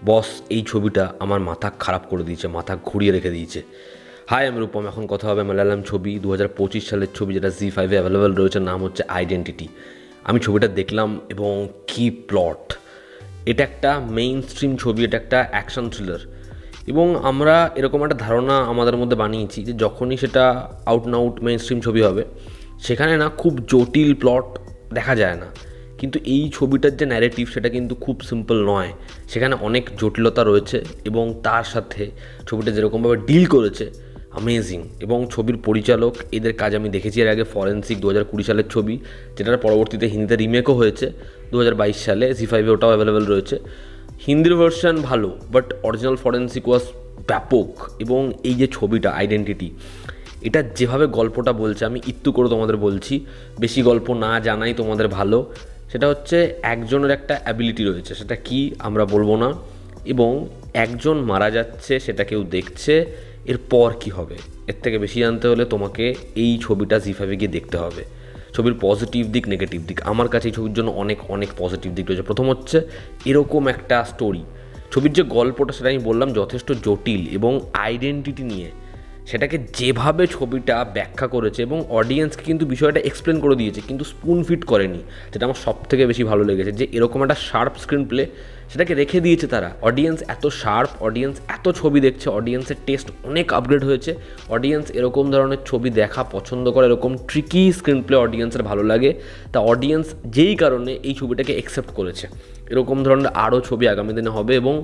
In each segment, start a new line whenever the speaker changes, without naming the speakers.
বস এই ছবিটা আমার মাথা খারাপ করে দিয়েছে, মাথা ঘুরিয়ে রেখে দিয়েছে। হাই আমি রূপম, এখন কথা হবে মালায়ালাম ছবি 2025 সালের ছবি, যেটা ZEE5-এ অ্যাভেলেবেল রয়েছে, নাম হচ্ছে আইডেন্টিটি। আমি ছবিটা দেখলাম এবং কি প্লট! এটা একটা মেইন স্ট্রিম ছবি, এটা একটা অ্যাকশন থ্রিলার, এবং আমরা এরকম একটা ধারণা আমাদের মধ্যে বানিয়েছি যে যখনই সেটা আউট না আউট মেইন স্ট্রিম ছবি হবে সেখানে না খুব জটিল প্লট দেখা যায় না। কিন্তু এই ছবিটার যে ন্যারেটিভ সেটা কিন্তু খুব সিম্পল নয়, সেখানে অনেক জটিলতা রয়েছে এবং তার সাথে ছবিটা যেরকমভাবে ডিল করেছে অ্যামেজিং। এবং ছবির পরিচালক, এদের কাজ আমি দেখেছি এর আগে, ফরেন্সিক 2020 সালের ছবি, যেটার পরবর্তীতে হিন্দিতে রিমেকও হয়েছে 2022 সালে, ZEE5-এ ওটাও অ্যাভেলেবেল রয়েছে। হিন্দির ভার্সন ভালো, বাট অরিজিনাল ফরেন্সিক ওয়াজ ব্যাপক। এবং এই যে ছবিটা আইডেন্টিটি, এটা যেভাবে গল্পটা বলছে, আমি একটু করে তোমাদের বলছি, বেশি গল্প না জানাই তোমাদের ভালো। সেটা হচ্ছে একজনের একটা অ্যাবিলিটি রয়েছে, সেটা কি আমরা বলবো না, এবং একজন মারা যাচ্ছে, সেটা কেউ দেখছে, এরপর কি হবে, এর থেকে বেশি জানতে হলে তোমাকে এই ছবিটা ZEE5-এ গিয়ে দেখতে হবে। ছবির পজিটিভ দিক, নেগেটিভ দিক, আমার কাছে এই ছবির জন্য অনেক অনেক পজিটিভ দিক রয়েছে। প্রথম হচ্ছে এরকম একটা স্টোরি, ছবির যে গল্পটা সেটা আমি বললাম যথেষ্ট জটিল, এবং আইডেন্টিটি নিয়ে সেটাকে যেভাবে ছবিটা ব্যাখ্যা করেছে এবং অডিয়েন্সকে কিন্তু বিষয়টা এক্সপ্লেন করে দিয়েছে, কিন্তু স্পুন ফিট করেনি, যেটা আমার সব থেকে বেশি ভালো লেগেছে। যে এরকম একটা শার্প স্ক্রিন প্লে সেটাকে রেখে দিয়েছে তারা। অডিয়েন্স এত শার্প, অডিয়েন্স এত ছবি দেখছে, অডিয়েন্সের টেস্ট অনেক আপগ্রেড হয়েছে, অডিয়েন্স এরকম ধরনের ছবি দেখা পছন্দ করে, এরকম ট্রিকি স্ক্রিন প্লে অডিয়েন্সের ভালো লাগে। তা অডিয়েন্স যেই কারণে এই ছবিটাকে অ্যাকসেপ্ট করেছে, এরকম ধরনের আরও ছবি আগামী দিনে হবে, এবং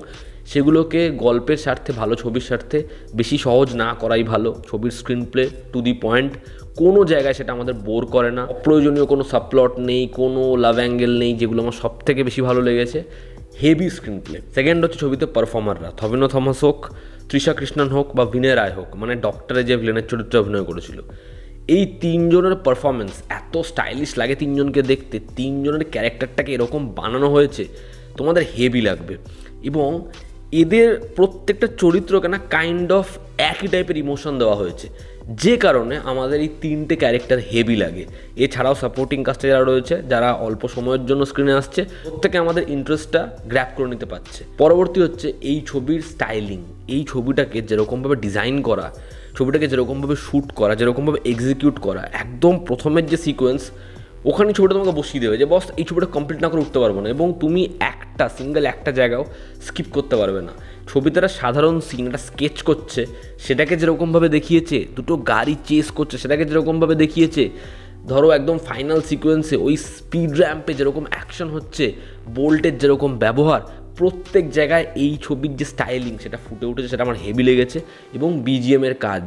সেগুলোকে গল্পের স্বার্থে, ভালো ছবির স্বার্থে বেশি সহজ না করাই ভালো। ছবির screen play to the point, কোনো জায়গায় সেটা আমাদের বোর করে না, অপ্রয়োজনীয় কোনো সাবপ্লট নেই, কোনো লাভ অ্যাঙ্গেল নেই, যেগুলো আমার সব থেকে বেশি ভালো লেগেছে। Heavy screen play. সেকেন্ড হচ্ছে ছবিতে পারফর্মাররা, থবিনো থমাস হোক, তৃষা কৃষ্ণন হোক বা বিনয় রায় হোক, মানে ডক্টরে যে ভিলেনের চরিত্রে অভিনয় করেছিল, এই তিনজনের পারফরমেন্স এত স্টাইলিশ লাগে তিনজনকে দেখতে। তিনজনের ক্যারেক্টারটাকে এরকম বানানো হয়েছে, তোমাদের হেভি লাগবে। এবং এদের প্রত্যেকটা চরিত্রকে না কাইন্ড অফ একই টাইপের ইমোশন দেওয়া হয়েছে, যে কারণে আমাদের এই তিনটে ক্যারেক্টার হেভি লাগে। এছাড়াও সাপোর্টিং কাস্টে যারা রয়েছে, যারা অল্প সময়ের জন্য স্ক্রিনে আসছে, প্রত্যেকে আমাদের ইন্টারেস্টটা গ্র্যাব করে নিতে পারছে। পরবর্তী হচ্ছে এই ছবির স্টাইলিং। এই ছবিটাকে যেরকমভাবে ডিজাইন করা, ছবিটাকে যেরকমভাবে শ্যুট করা, যেরকমভাবে এক্সিকিউট করা, একদম প্রথমের যে সিকোয়েন্স, ওখানে ছবিটা তোমাকে বসিয়ে দেবে যে বস এই ছবিটা কমপ্লিট না করে উঠতে পারবো না, এবং তুমি একটা সিঙ্গেল একটা জায়গাও স্কিপ করতে পারবে না। ছবিতে একটা সাধারণ সিন, একটা স্কেচ করছে, সেটাকে যেরকমভাবে দেখিয়েছে, দুটো গাড়ি চেস করছে, সেটাকে যেরকমভাবে দেখিয়েছে, ধরো একদম ফাইনাল সিকোয়েন্সে ওই স্পিড র্যাম্পে যেরকম অ্যাকশন হচ্ছে, বোল্টের যেরকম ব্যবহার, প্রত্যেক জায়গায় এই ছবির যে স্টাইলিং সেটা ফুটে উঠেছে, সেটা আমার হেভি লেগেছে। এবং বিজিএমের কাজ,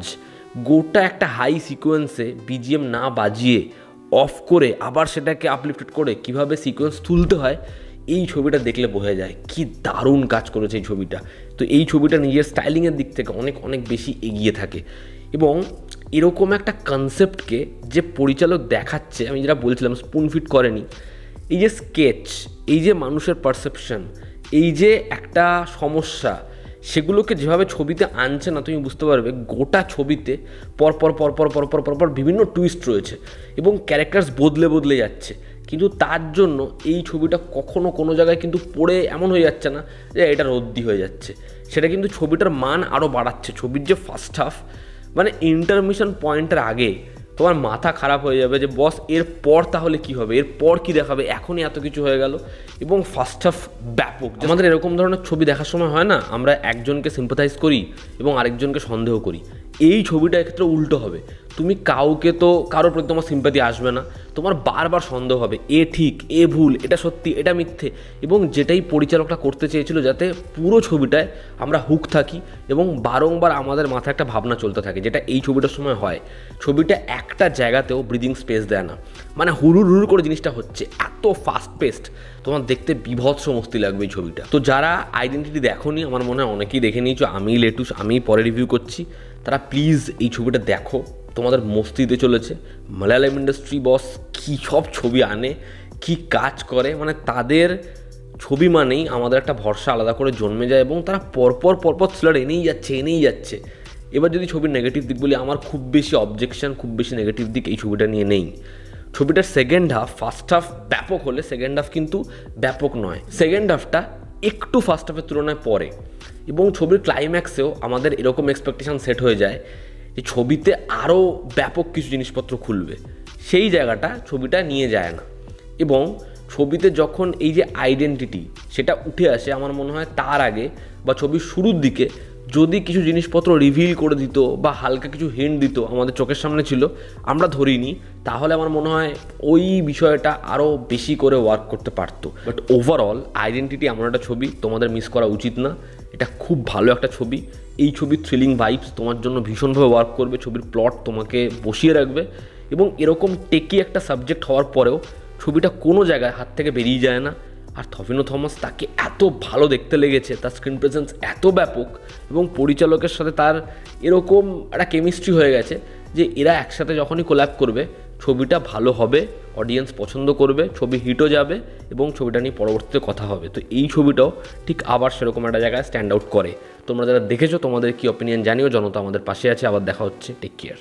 গোটা একটা হাই সিকোয়েন্সে বিজিএম না বাজিয়ে অফ করে আবার সেটাকে আপলিফটেড করে কীভাবে সিকোয়েন্স তুলতে হয়, এই ছবিটা দেখলে বোঝা যায় কি দারুণ কাজ করেছে এই ছবিটা। তো এই ছবিটা নিজের স্টাইলিংয়ের দিক থেকে অনেক অনেক বেশি এগিয়ে থাকে। এবং এরকম একটা কনসেপ্টকে যে পরিচালক দেখাচ্ছে, আমি যেটা বলছিলাম স্পুন ফিট করেনি। এই যে স্কেচ, এই যে মানুষের পারসেপশন, এই যে একটা সমস্যা, সেগুলোকে যেভাবে ছবিতে আনছে না, তুমি বুঝতে পারবে গোটা ছবিতে পরপর পরপর পরপর পরপর বিভিন্ন টুইস্ট রয়েছে এবং ক্যারেক্টার্স বদলে বদলে যাচ্ছে। কিন্তু তার জন্য এই ছবিটা কখনো কোনো জায়গায় কিন্তু পড়ে এমন হয়ে যাচ্ছে না যে এটা রদ্দি হয়ে যাচ্ছে, সেটা কিন্তু ছবিটার মান আরও বাড়াচ্ছে। ছবির যে ফার্স্ট হাফ, মানে ইন্টারমিশন পয়েন্টের আগে তোমার মাথা খারাপ হয়ে যাবে যে বস এরপর তাহলে কি হবে, এরপর কি দেখাবে, এখনই এত কিছু হয়ে গেল। এবং ফার্স্ট হাফ ব্যাপক। আমাদের এরকম ধরনের ছবি দেখার সময় হয় না, আমরা একজনকে সিম্পাথাইজ করি এবং আরেকজনকে সন্দেহ করি। এই ছবিটা এক্ষেত্রে উল্টো হবে, তুমি কাউকে তো কারোর প্রতি তোমার সিম্পাথি আসবে না, তোমার বারবার সন্দেহ হবে, এ ঠিক, এ ভুল, এটা সত্যি, এটা মিথ্যে। এবং যেটাই পরিচালকটা করতে চেয়েছিল, যাতে পুরো ছবিটায় আমরা হুক থাকি এবং বারংবার আমাদের মাথায় একটা ভাবনা চলতে থাকে, যেটা এই ছবিটার সময় হয়। ছবিটা একটা জায়গাতেও ব্রিদিং স্পেস দেয় না, মানে হুড়ুর হুড়ুর করে জিনিসটা হচ্ছে, এত ফাস্ট পেস্ট, তোমার দেখতে বিভৎস মস্তি লাগবে এই ছবিটা। তো যারা আইডেন্টিটি দেখোনি, আমার মনে হয় অনেকেই দেখে নিয়েছো, আমি লেটুস, আমি পরে রিভিউ করছি, তারা প্লিজ এই ছবিটা দেখো, তোমাদের মস্তিতে চলেছে। মালায়ালাম ইন্ডাস্ট্রি বস কী সব ছবি আনে, কি কাজ করে, মানে তাদের ছবি মানেই আমাদের একটা ভরসা আলাদা করে জন্মে যায়, এবং তারা পরপর পরপর থ্রিলার এনেই যাচ্ছে। এবার যদি ছবির নেগেটিভ দিক বলি, আমার খুব বেশি অবজেকশন, খুব বেশি নেগেটিভ দিক এই ছবিটা নিয়ে নেই। ছবিটার সেকেন্ড হাফ, ফার্স্ট হাফ ব্যাপক হলে সেকেন্ড হাফ কিন্তু ব্যাপক নয়। সেকেন্ড হাফটা একটু ফার্স্ট হাফের তুলনায় পরে, এবং ছবির ক্লাইম্যাক্সেও আমাদের এরকম এক্সপেকটেশন সেট হয়ে যায় যে ছবিতে আরও ব্যাপক কিছু জিনিসপত্র খুলবে, সেই জায়গাটা ছবিটা নিয়ে যায় না। এবং ছবিতে যখন এই যে আইডেন্টিটি সেটা উঠে আসে, আমার মনে হয় তার আগে বা ছবির শুরুর দিকে যদি কিছু জিনিসপত্র রিভিল করে দিত বা হালকা কিছু হিন্ট দিত, আমাদের চোখের সামনে ছিল, আমরা ধরিনি, তাহলে আমার মনে হয় ওই বিষয়টা আরও বেশি করে ওয়ার্ক করতে পারতো। বাট ওভারঅল আইডেন্টিটি এমন একটা ছবি তোমাদের মিস করা উচিত না। এটা খুব ভালো একটা ছবি। এই ছবির থ্রিলিং ভাইবস তোমার জন্য ভীষণভাবে ওয়ার্ক করবে, ছবির প্লট তোমাকে বসিয়ে রাখবে, এবং এরকম টেকি একটা সাবজেক্ট হওয়ার পরেও ছবিটা কোনো জায়গায় হাত থেকে বেরিয়ে যায় না। আর থফিনো থমাস, তাকে এত ভালো দেখতে লেগেছে, তার স্ক্রিন প্রেজেন্স এত ব্যাপক, এবং পরিচালকের সাথে তার এরকম একটা কেমিস্ট্রি হয়ে গেছে যে এরা একসাথে যখনই কোল্যাব করবে ছবিটা ভালো হবে, অডিয়েন্স পছন্দ করবে, ছবি হিটও যাবে, এবং ছবিটা নিয়ে পরবর্তীতে কথা হবে। তো এই ছবিটাও ঠিক আবার সেরকম একটা জায়গায় স্ট্যান্ড আউট করে। তোমরা যারা দেখেছো তোমাদের কি অপিনিয়ন জানিও। জনতা আমাদের পাশে আছে। আবার দেখা হচ্ছে। Take care.